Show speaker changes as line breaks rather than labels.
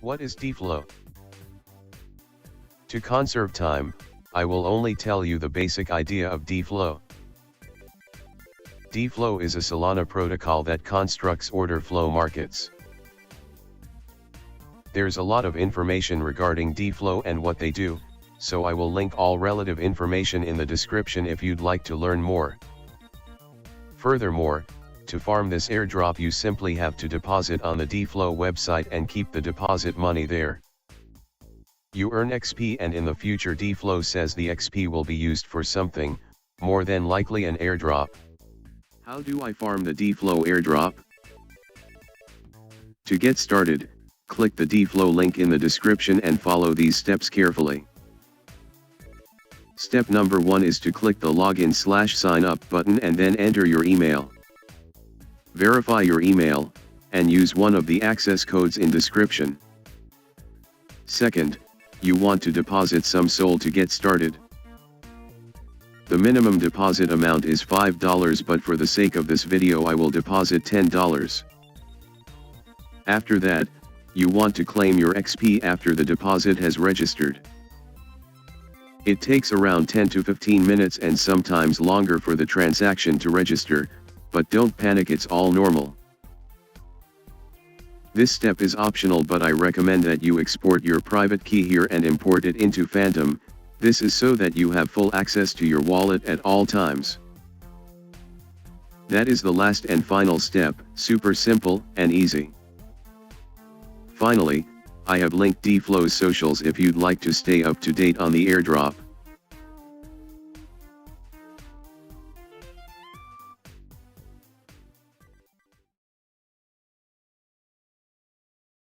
What is DFlow? To conserve time, I will only tell you the basic idea of DFlow. DFlow is a Solana protocol that constructs order flow markets. There's a lot of information regarding DFlow and what they do, so I will link all relative information in the description if you'd like to learn more. Furthermore, to farm this airdrop you simply have to deposit on the DFlow website and keep the deposit money there. You earn XP, and in the future DFlow says the XP will be used for something, more than likely an airdrop. How do I farm the DFlow airdrop? To get started, click the DFlow link in the description and follow these steps carefully. Step number 1 is to click the login/sign up button and then enter your email. Verify your email, and use one of the access codes in description. Second, you want to deposit some SOL to get started. The minimum deposit amount is $5, but for the sake of this video I will deposit $10. After that, you want to claim your XP after the deposit has registered. It takes around 10 to 15 minutes and sometimes longer for the transaction to register, but don't panic, it's all normal. This step is optional, but I recommend that you export your private key here and import it into Phantom. This is so that you have full access to your wallet at all times. That is the last and final step, super simple and easy. Finally, I have linked DFlow's socials if you'd like to stay up to date on the airdrop.